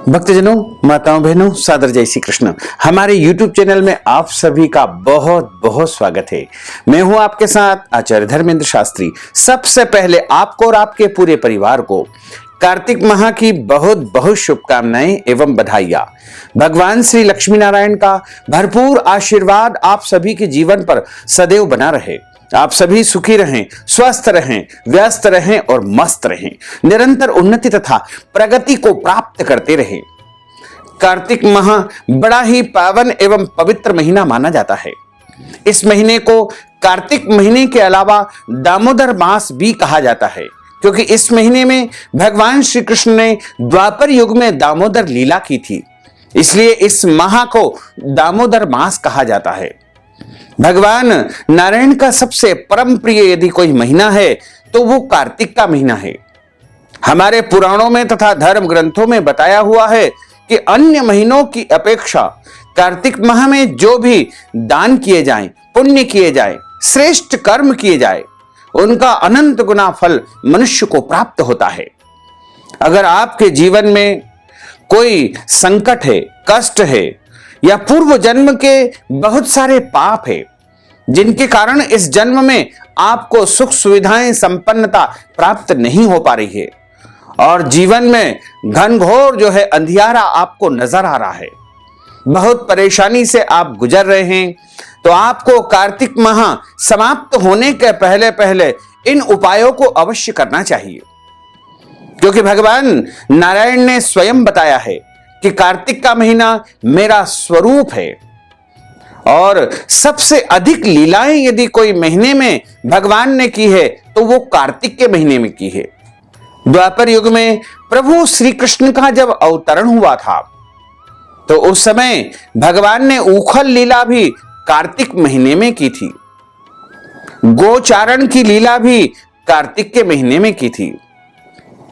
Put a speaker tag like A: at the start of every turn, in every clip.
A: भक्तजनों, माताओं, बहनों, सादर जय श्री कृष्ण। हमारे YouTube चैनल में आप सभी का बहुत बहुत स्वागत है। मैं हूं आपके साथ आचार्य धर्मेंद्र शास्त्री। सबसे पहले आपको और आपके पूरे परिवार को कार्तिक माह की बहुत बहुत शुभकामनाएं एवं बधाइयां। भगवान श्री लक्ष्मी नारायण का भरपूर आशीर्वाद आप सभी के जीवन पर सदैव बना रहे। आप सभी सुखी रहें, स्वस्थ रहें, व्यस्त रहें और मस्त रहें, निरंतर उन्नति तथा प्रगति को प्राप्त करते रहें। कार्तिक माह बड़ा ही पावन एवं पवित्र महीना माना जाता है। इस महीने को कार्तिक महीने के अलावा दामोदर मास भी कहा जाता है, क्योंकि इस महीने में भगवान श्री कृष्ण ने द्वापर युग में दामोदर लीला की थी, इसलिए इस माह को दामोदर मास कहा जाता है। भगवान नारायण का सबसे परम प्रिय यदि कोई महीना है तो वो कार्तिक का महीना है। हमारे पुराणों में तथा धर्म ग्रंथों में बताया हुआ है कि अन्य महीनों की अपेक्षा कार्तिक माह में जो भी दान किए जाएं, पुण्य किए जाएं, श्रेष्ठ कर्म किए जाएं, उनका अनंत गुना फल मनुष्य को प्राप्त होता है। अगर आपके जीवन में कोई संकट है, कष्ट है या पूर्व जन्म के बहुत सारे पाप है जिनके कारण इस जन्म में आपको सुख सुविधाएं, संपन्नता प्राप्त नहीं हो पा रही है और जीवन में घनघोर जो है अंधियारा आपको नजर आ रहा है, बहुत परेशानी से आप गुजर रहे हैं, तो आपको कार्तिक माह समाप्त होने के पहले पहले इन उपायों को अवश्य करना चाहिए, क्योंकि भगवान नारायण ने स्वयं बताया है कि कार्तिक का महीना मेरा स्वरूप है और सबसे अधिक लीलाएं यदि कोई महीने में भगवान ने की है तो वो कार्तिक के महीने में की है। द्वापर युग में प्रभु श्री कृष्ण का जब अवतरण हुआ था तो उस समय भगवान ने उखल लीला भी कार्तिक महीने में की थी, गोचारण की लीला भी कार्तिक के महीने में की थी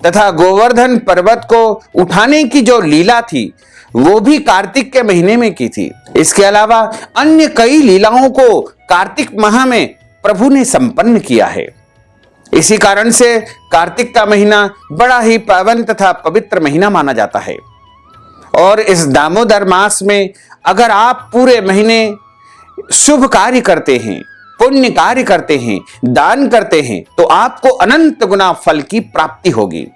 A: तथा गोवर्धन पर्वत को उठाने की जो लीला थी वो भी कार्तिक के महीने में की थी। इसके अलावा अन्य कई लीलाओं को कार्तिक माह में प्रभु ने संपन्न किया है। इसी कारण से कार्तिक का महीना बड़ा ही पावन तथा पवित्र महीना माना जाता है। और इस दामोदर मास में अगर आप पूरे महीने शुभ कार्य करते हैं, पुण्य कार्य करते हैं, दान करते हैं तो आपको अनंत गुना फल की प्राप्ति होगी।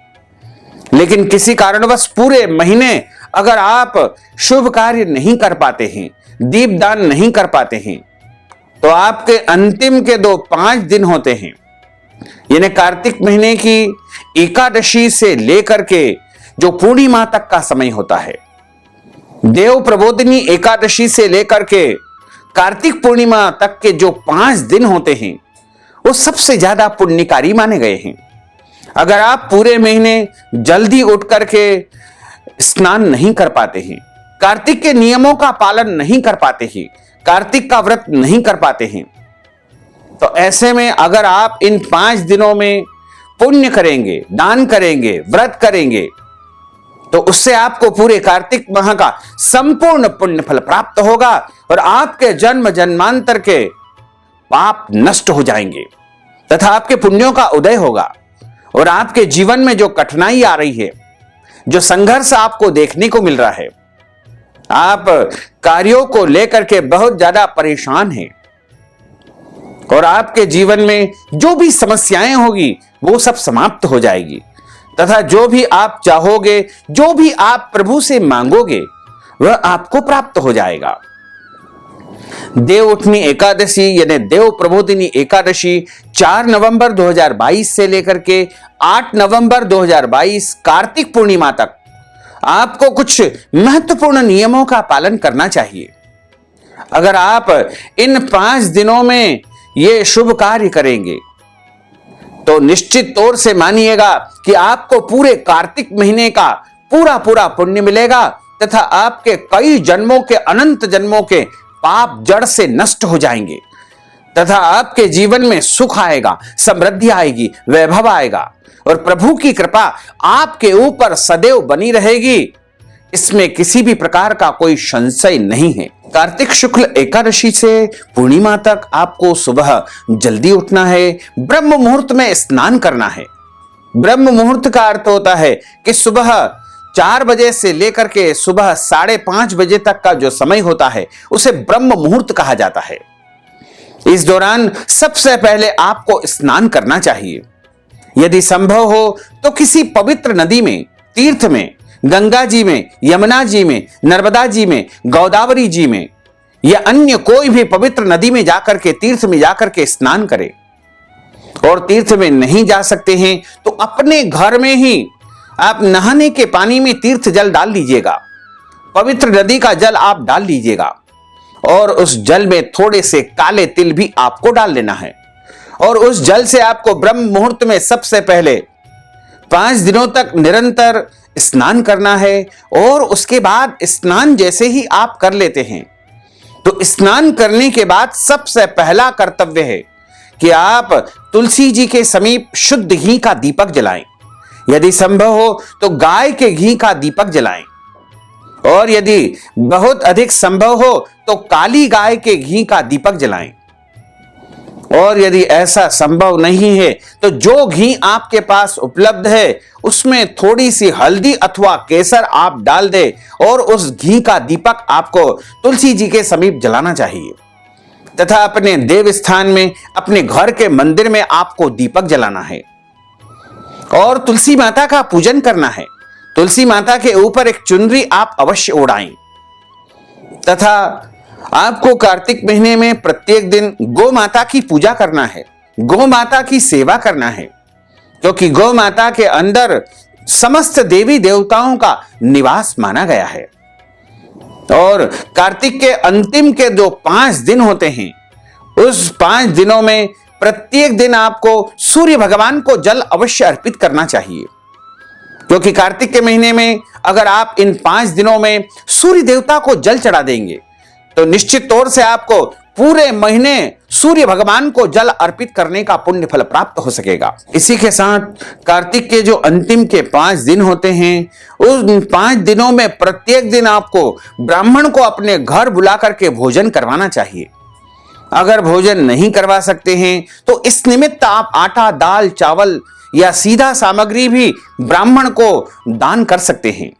A: लेकिन किसी कारणवश पूरे महीने अगर आप शुभ कार्य नहीं कर पाते हैं, दीपदान नहीं कर पाते हैं, तो आपके अंतिम के 5 दिन होते हैं, यानी कार्तिक महीने की एकादशी से लेकर के जो पूर्णिमा तक का समय होता है, देव प्रबोधिनी एकादशी से लेकर के कार्तिक पूर्णिमा तक के जो 5 दिन होते हैं वो सबसे ज्यादा पुण्यकारी माने गए हैं। अगर आप पूरे महीने जल्दी उठ करके स्नान नहीं कर पाते हैं, कार्तिक के नियमों का पालन नहीं कर पाते हैं, कार्तिक का व्रत नहीं कर पाते हैं, तो ऐसे में अगर आप इन 5 दिनों में पुण्य करेंगे, दान करेंगे, व्रत करेंगे, तो उससे आपको पूरे कार्तिक माह का संपूर्ण पुण्य फल प्राप्त होगा और आपके जन्म जन्मांतर के पाप नष्ट हो जाएंगे तथा आपके पुण्यों का उदय होगा और आपके जीवन में जो कठिनाई आ रही है, जो संघर्ष आपको देखने को मिल रहा है, आप कार्यों को लेकर के बहुत ज्यादा परेशान हैं और आपके जीवन में जो भी समस्याएं होगी वो सब समाप्त हो जाएगी तथा जो भी आप चाहोगे, जो भी आप प्रभु से मांगोगे वह आपको प्राप्त हो जाएगा। देव उठनी एकादशी यानी देव प्रबोधिनी एकादशी 4 नवंबर 2022 से लेकर के 8 नवंबर 2022 कार्तिक पूर्णिमा तक आपको कुछ महत्वपूर्ण नियमों का पालन करना चाहिए। अगर आप इन 5 दिनों में ये शुभ कार्य करेंगे तो निश्चित तौर से मानिएगा कि आपको पूरे कार्तिक महीने का पूरा पूरा पुण्य मिलेगा तथा आपके कई जन्मों के, अनंत जन्मों के पाप जड़ से नष्ट हो जाएंगे तथा आपके जीवन में सुख आएगा, समृद्धि आएगी, वैभव आएगा और प्रभु की कृपा आपके ऊपर सदैव बनी रहेगी। इसमें किसी भी प्रकार का कोई संशय नहीं है। कार्तिक शुक्ल एकादशी से पूर्णिमा तक आपको सुबह जल्दी उठना है, ब्रह्म मुहूर्त में स्नान करना है। ब्रह्म मुहूर्त का अर्थ होता है कि सुबह 4 बजे से लेकर के सुबह 5:30 बजे तक का जो समय होता है उसे ब्रह्म मुहूर्त कहा जाता है। इस दौरान सबसे पहले आपको स्नान करना चाहिए। यदि संभव हो तो किसी पवित्र नदी में, तीर्थ में, गंगा जी में, यमुना जी में, नर्मदा जी में, गोदावरी जी में या अन्य कोई भी पवित्र नदी में जाकर के, तीर्थ में जाकर के स्नान करें। और तीर्थ में नहीं जा सकते हैं तो अपने घर में ही आप नहाने के पानी में तीर्थ जल डाल लीजिएगा, पवित्र नदी का जल आप डाल लीजिएगा और उस जल में थोड़े से काले तिल भी आपको डाल लेना है। और उस जल से आपको ब्रह्म मुहूर्त में सबसे पहले 5 दिनों तक निरंतर स्नान करना है। और उसके बाद स्नान जैसे ही आप कर लेते हैं तो स्नान करने के बाद सबसे पहला कर्तव्य है कि आप तुलसी जी के समीप शुद्ध घी का दीपक जलाएं। यदि संभव हो तो गाय के घी का दीपक जलाएं और यदि बहुत अधिक संभव हो तो काली गाय के घी का दीपक जलाएं। और यदि ऐसा संभव नहीं है तो जो घी आपके पास उपलब्ध है उसमें थोड़ी सी हल्दी अथवा केसर आप डाल दें और उस घी का दीपक आपको तुलसी जी के समीप जलाना चाहिए। तथा अपने देव स्थान में, अपने घर के मंदिर में आपको दीपक जलाना है और तुलसी माता का पूजन करना है। तुलसी माता के ऊपर एक चुनरी आप अवश्य ओढ़ाएं। तथा आपको कार्तिक महीने में प्रत्येक दिन गौ माता की पूजा करना है, गौ माता की सेवा करना है, क्योंकि गौ माता के अंदर समस्त देवी देवताओं का निवास माना गया है। और कार्तिक के अंतिम के जो 5 दिन होते हैं उस 5 दिनों में प्रत्येक दिन आपको सूर्य भगवान को जल अवश्य अर्पित करना चाहिए, क्योंकि कार्तिक के महीने में अगर आप इन 5 दिनों में सूर्य देवता को जल चढ़ा देंगे तो निश्चित तौर से आपको पूरे महीने सूर्य भगवान को जल अर्पित करने का पुण्य फल प्राप्त हो सकेगा। इसी के साथ कार्तिक के जो अंतिम के 5 दिन होते हैं उन 5 दिनों में प्रत्येक दिन आपको ब्राह्मण को अपने घर बुला करके भोजन करवाना चाहिए। अगर भोजन नहीं करवा सकते हैं तो इस निमित्त आप आटा, दाल, चावल या सीधा सामग्री भी ब्राह्मण को दान कर सकते हैं।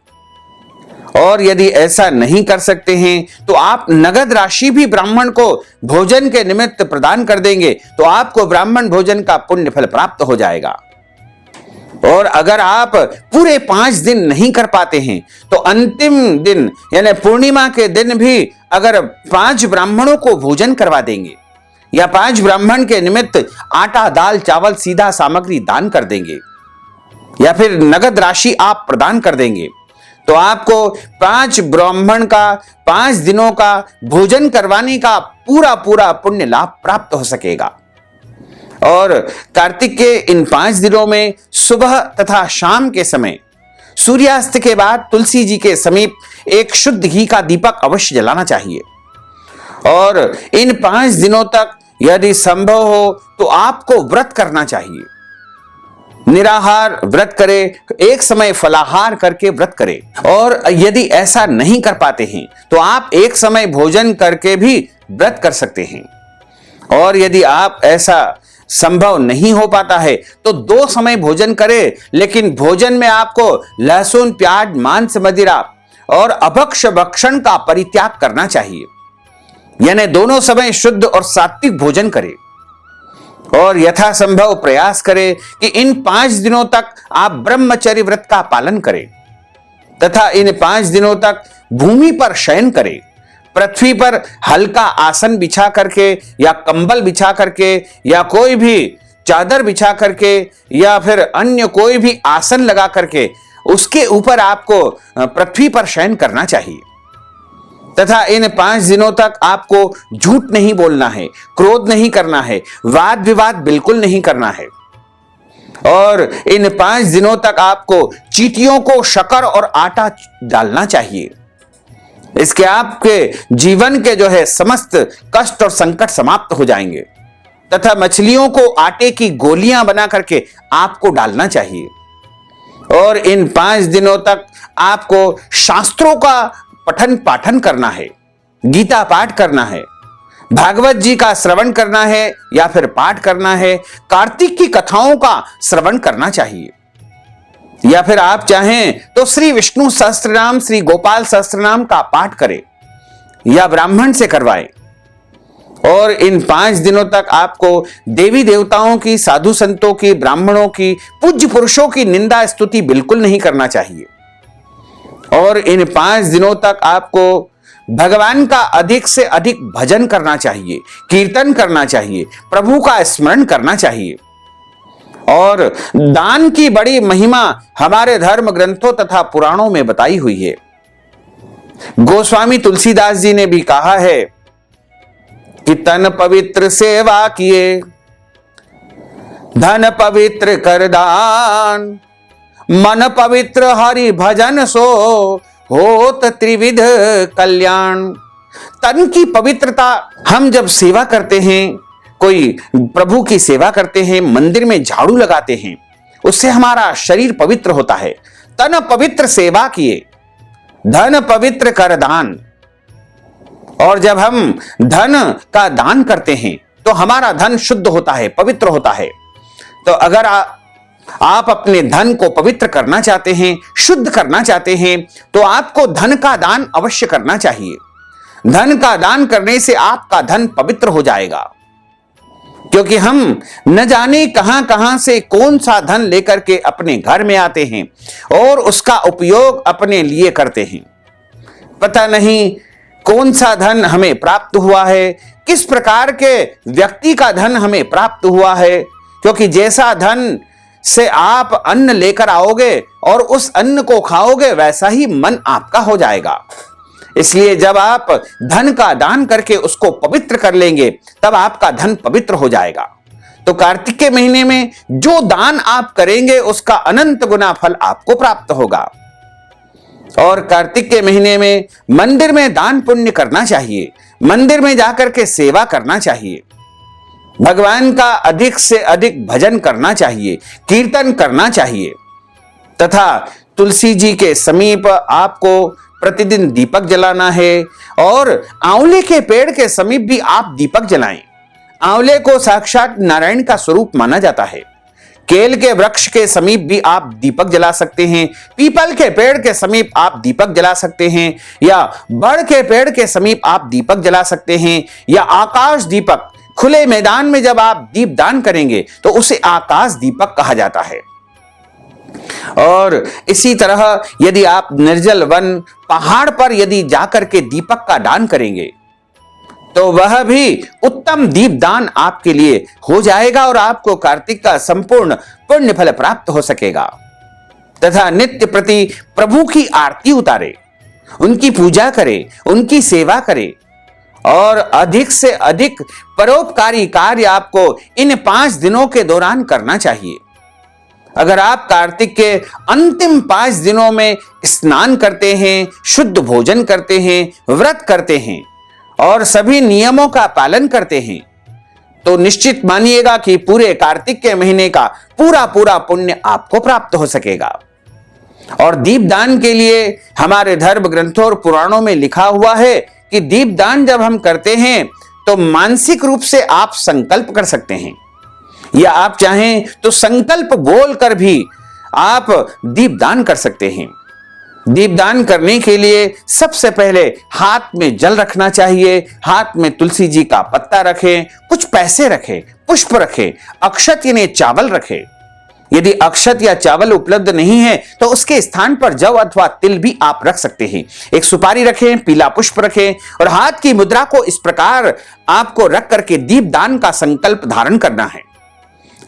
A: और यदि ऐसा नहीं कर सकते हैं तो आप नगद राशि भी ब्राह्मण को भोजन के निमित्त प्रदान कर देंगे तो आपको ब्राह्मण भोजन का पुण्य फल प्राप्त हो जाएगा। और अगर आप पूरे 5 दिन नहीं कर पाते हैं तो अंतिम दिन यानी पूर्णिमा के दिन भी अगर 5 ब्राह्मणों को भोजन करवा देंगे या 5 ब्राह्मण के निमित्त आटा, दाल, चावल, सीधा सामग्री दान कर देंगे या फिर नगद राशि आप प्रदान कर देंगे तो आपको 5 ब्राह्मण का 5 दिनों का भोजन करवाने का पूरा पूरा पुण्य लाभ प्राप्त हो सकेगा। और कार्तिक के इन 5 दिनों में सुबह तथा शाम के समय सूर्यास्त के बाद तुलसी जी के समीप एक शुद्ध घी का दीपक अवश्य जलाना चाहिए। और इन 5 दिनों तक यदि संभव हो तो आपको व्रत करना चाहिए, निराहार व्रत करें, एक समय फलाहार करके व्रत करें। और यदि ऐसा नहीं कर पाते हैं तो आप एक समय भोजन करके भी व्रत कर सकते हैं। और यदि आप ऐसा संभव नहीं हो पाता है तो 2 समय भोजन करें, लेकिन भोजन में आपको लहसुन, प्याज, मांस, मदिरा और अभक्ष्य भक्षण का परित्याग करना चाहिए। यानी दोनों समय शुद्ध और सात्विक भोजन करें और यथासंभव प्रयास करें कि इन 5 दिनों तक आप ब्रह्मचर्य व्रत का पालन करें तथा इन 5 दिनों तक भूमि पर शयन करें। पृथ्वी पर हल्का आसन बिछा करके या कंबल बिछा करके या कोई भी चादर बिछा करके या फिर अन्य कोई भी आसन लगा करके उसके ऊपर आपको पृथ्वी पर शयन करना चाहिए। तथा इन 5 दिनों तक आपको झूठ नहीं बोलना है, क्रोध नहीं करना है, वाद विवाद बिल्कुल नहीं करना है। और इन 5 दिनों तक आपको चींटियों को शक्कर और आटा डालना चाहिए। इसके आपके जीवन के जो है समस्त कष्ट और संकट समाप्त हो जाएंगे। तथा मछलियों को आटे की गोलियां बना करके आपको डालना चाहिए। और इन 5 दिनों तक आपको शास्त्रों का पठन पाठन करना है, गीता पाठ करना है, भागवत जी का श्रवण करना है या फिर पाठ करना है, कार्तिक की कथाओं का श्रवण करना चाहिए। या फिर आप चाहें तो श्री विष्णु सहस्त्रनाम, श्री गोपाल सहस्त्रनाम का पाठ करें या ब्राह्मण से करवाएं। और इन 5 दिनों तक आपको देवी देवताओं की, साधु संतों की, ब्राह्मणों की, पूज्य पुरुषों की निंदा स्तुति बिल्कुल नहीं करना चाहिए। और इन 5 दिनों तक आपको भगवान का अधिक से अधिक भजन करना चाहिए, कीर्तन करना चाहिए, प्रभु का स्मरण करना चाहिए। और दान की बड़ी महिमा हमारे धर्म ग्रंथों तथा पुराणों में बताई हुई है। गोस्वामी तुलसीदास जी ने भी कहा है कि तन पवित्र सेवा किए, धन पवित्र कर दान, मन पवित्र हरि भजन सो होत त्रिविध कल्याण। तन की पवित्रता, हम जब सेवा करते हैं, कोई प्रभु की सेवा करते हैं, मंदिर में झाड़ू लगाते हैं, उससे हमारा शरीर पवित्र होता है। तन पवित्र सेवा किए, धन पवित्र कर दान। और जब हम धन का दान करते हैं तो हमारा धन शुद्ध होता है, पवित्र होता है। तो अगर आप अपने धन को पवित्र करना चाहते हैं, शुद्ध करना चाहते हैं, तो आपको धन का दान अवश्य करना चाहिए। धन का दान करने से आपका धन पवित्र हो जाएगा, क्योंकि हम न जाने कहां कहां से कौन सा धन लेकर के अपने घर में आते हैं और उसका उपयोग अपने लिए करते हैं। पता नहीं कौन सा धन हमें प्राप्त हुआ है, किस प्रकार के व्यक्ति का धन हमें प्राप्त हुआ है, क्योंकि जैसा धन से आप अन्न लेकर आओगे और उस अन्न को खाओगे, वैसा ही मन आपका हो जाएगा। इसलिए जब आप धन का दान करके उसको पवित्र कर लेंगे, तब आपका धन पवित्र हो जाएगा। तो कार्तिक के महीने में जो दान आप करेंगे उसका अनंत गुना फल आपको प्राप्त होगा। और कार्तिक के महीने में मंदिर में दान पुण्य करना चाहिए, मंदिर में जाकर के सेवा करना चाहिए, भगवान का अधिक से अधिक भजन करना चाहिए, कीर्तन करना चाहिए। तथा तुलसी जी के समीप आपको प्रतिदिन दीपक जलाना है। और आंवले के पेड़ के समीप भी आप दीपक जलाएं। आंवले को साक्षात नारायण का स्वरूप माना जाता है। केल के वृक्ष के समीप भी आप दीपक जला सकते हैं, पीपल के पेड़ के समीप आप दीपक जला सकते हैं, या बड़ के पेड़ के समीप आप दीपक जला सकते हैं, या आकाश दीपक, खुले मैदान में जब आप दीप दान करेंगे तो उसे आकाश दीपक कहा जाता है। और इसी तरह यदि आप निर्जल वन, पहाड़ पर यदि जाकर के दीपक का दान करेंगे तो वह भी उत्तम दीप दान आपके लिए हो जाएगा और आपको कार्तिक का संपूर्ण पुण्य फल प्राप्त हो सकेगा। तथा नित्य प्रति प्रभु की आरती उतारे, उनकी पूजा करे, उनकी सेवा करे और अधिक से अधिक परोपकारी कार्य आपको इन 5 दिनों के दौरान करना चाहिए। अगर आप कार्तिक के अंतिम 5 दिनों में स्नान करते हैं, शुद्ध भोजन करते हैं, व्रत करते हैं और सभी नियमों का पालन करते हैं, तो निश्चित मानिएगा कि पूरे कार्तिक के महीने का पूरा पूरा पुण्य आपको प्राप्त हो सकेगा। और दीपदान के लिए हमारे धर्म ग्रंथों और पुराणों में लिखा हुआ है कि दीपदान जब हम करते हैं तो मानसिक रूप से आप संकल्प कर सकते हैं, या आप चाहें तो संकल्प बोलकर भी आप दीपदान कर सकते हैं। दीपदान करने के लिए सबसे पहले हाथ में जल रखना चाहिए, हाथ में तुलसी जी का पत्ता रखें, कुछ पैसे रखें, पुष्प रखें, अक्षत यानी चावल रखें। यदि अक्षत या चावल उपलब्ध नहीं है तो उसके स्थान पर जव अथवा तिल भी आप रख सकते हैं। एक सुपारी रखें, पीला पुष्प रखें और हाथ की मुद्रा को इस प्रकार आपको रख करके दीपदान का संकल्प धारण करना है।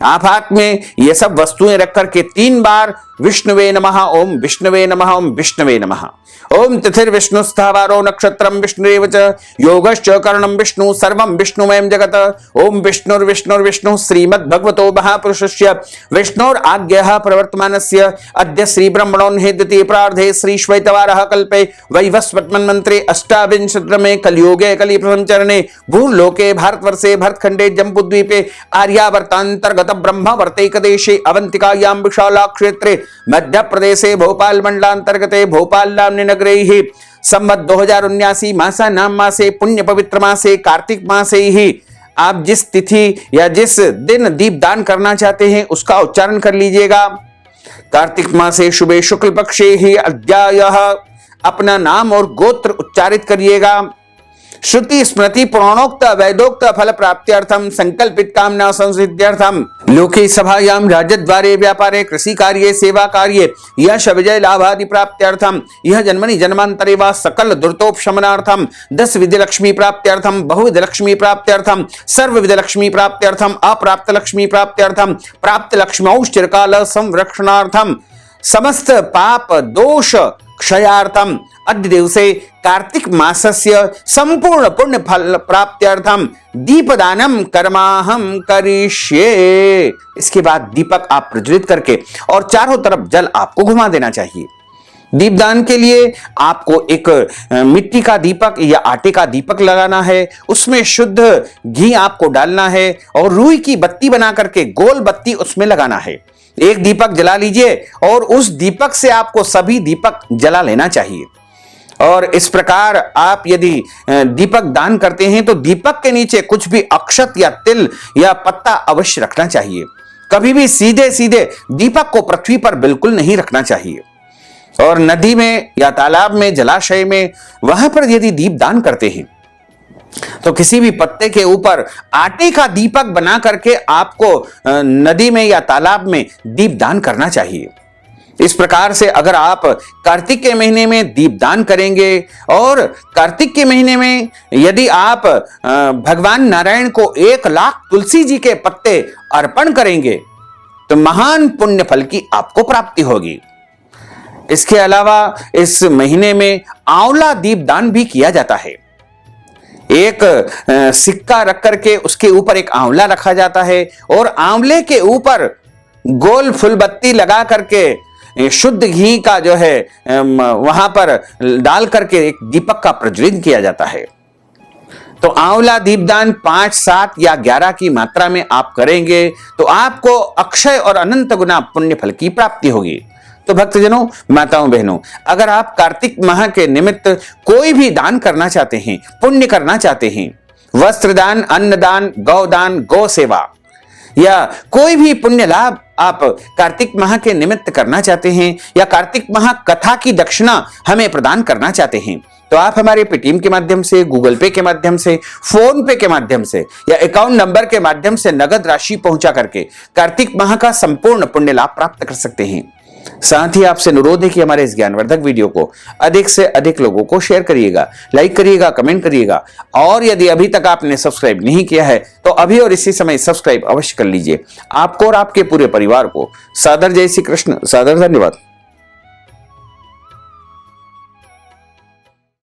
A: आप हाथ में ये सब वस्तुएं रख करके 3 बार विष्णुवे नमः, ओम विष्णुवे नमः, ओम विष्णुवे नमः, ओम तिथिर्विष्णु स्थावारो नक्षत्रम विष्णुरेव च योगश्च करणं विष्णु सर्वं विष्णुमयं जगत, ओम विष्णुर्विष्णुर्विष्णु श्रीमद्भगवतो महापुरुषस्य विष्णोर आज्ञः प्रवर्तमानस्य अद्य श्री ब्रह्मणोन्हे द्वितीय प्रार्धे श्री श्वेतवारः कल्पे वैवस्वतमन्वन्त्रे अष्टाविंशतितमे कलियुगे कलिप्रथम चरणे भूर्लोके भारतवर्षे भरतखंडे जम्बूद्वीपे आर्यावर्तान्तर्गत ब्रह्मवर्तैक देशे अवंतिकायां विशाला क्षेत्रे मध्य प्रदेशे भोपाल मंडलांतर्गते भोपाल नाम्नि नगरे ही संवत 2079 मासा नाम मासे पुण्य पवित्र मासे कार्तिक मासे ही आप जिस तिथि या जिस दिन दीपदान करना चाहते हैं उसका उच्चारण कर लीजिएगा। कार्तिक मासे शुभे शुक्ल पक्षे ही अद्यायः, अपना नाम और गोत्र उच्चारित करिएगा। श्रुति स्मृति पुराणोक्त वैदोक्त फल प्राप्त्यर्थम संकल्पित कामना संसिद्ध्यर्थम लोके सभायाम राज्यद्वारे व्यापारे कृषि कार्ये सेवा कार्ये यश विजय लाभादि प्राप्त्यर्थम यह जन्मनि जन्मांतरे वा सकल दुर्तोपशमनार्थम 10 विधि लक्ष्मी प्राप्त्यर्थम बहुविध लक्ष्मी प्राप्त्यर्थम सर्व विधि लक्ष्मी प्राप्त्यर्थम अप्राप्त लक्ष्मी प्राप्त्यर्थम प्राप्त लक्ष्मौ चिरकाल संरक्षणार्थम समस्त पाप दोष क्षयार्थम अद्य दिवसे कार्तिक मासस्य संपूर्ण पुण्य फल प्राप्त्यर्थम दीपदानम कर्माहम करिष्ये। इसके बाद दीपक आप प्रज्वलित करके और चारों तरफ जल आपको घुमा देना चाहिए। दीपदान के लिए आपको एक मिट्टी का दीपक या आटे का दीपक लगाना है, उसमें शुद्ध घी आपको डालना है और रुई की बत्ती बना करके गोल बत्ती उसमें लगाना है। एक दीपक जला लीजिए और उस दीपक से आपको सभी दीपक जला लेना चाहिए। और इस प्रकार आप यदि दीपक दान करते हैं तो दीपक के नीचे कुछ भी अक्षत या तिल या पत्ता अवश्य रखना चाहिए। कभी भी सीधे सीधे दीपक को पृथ्वी पर बिल्कुल नहीं रखना चाहिए। और नदी में या तालाब में जलाशय में वहां पर यदि दीप दान करते हैं तो किसी भी पत्ते के ऊपर आटे का दीपक बना करके आपको नदी में या तालाब में दीप दान करना चाहिए। इस प्रकार से अगर आप कार्तिक के महीने में दीप दान करेंगे और कार्तिक के महीने में यदि आप भगवान नारायण को 1 लाख तुलसी जी के पत्ते अर्पण करेंगे तो महान पुण्य फल की आपको प्राप्ति होगी। इसके अलावा इस महीने में आंवला दीप दान भी किया जाता है। एक सिक्का रख करके उसके ऊपर एक आंवला रखा जाता है और आंवले के ऊपर गोल फुलबत्ती लगा करके शुद्ध घी का जो है वहां पर डाल करके एक दीपक का प्रज्वलित किया जाता है। तो आंवला दीपदान 5, 7 या 11 की मात्रा में आप करेंगे तो आपको अक्षय और अनंत गुना पुण्य फल की प्राप्ति होगी। तो भक्तजनों, माताओं, बहनों, अगर आप कार्तिक माह के निमित्त कोई भी दान करना चाहते हैं, पुण्य करना चाहते हैं, वस्त्रदान, अन्नदान, गौदान, गौ सेवा या कोई भी पुण्य लाभ आप कार्तिक माह के निमित्त करना चाहते हैं या कार्तिक माह कथा की दक्षिणा हमें प्रदान करना चाहते हैं तो आप हमारे पेटीएम के माध्यम से, गूगल पे के माध्यम से, फोन पे के माध्यम से या अकाउंट नंबर के माध्यम से नगद राशि पहुंचा करके कार्तिक माह का संपूर्ण पुण्य लाभ प्राप्त कर सकते हैं। साथ ही आपसे अनुरोध है कि हमारे इस ज्ञानवर्धक वीडियो को अधिक से अधिक लोगों को शेयर करिएगा, लाइक करिएगा, कमेंट करिएगा और यदि अभी तक आपने सब्सक्राइब नहीं किया है तो अभी और इसी समय सब्सक्राइब अवश्य कर लीजिए। आपको और आपके पूरे परिवार को सादर जय श्री कृष्ण, सादर धन्यवाद।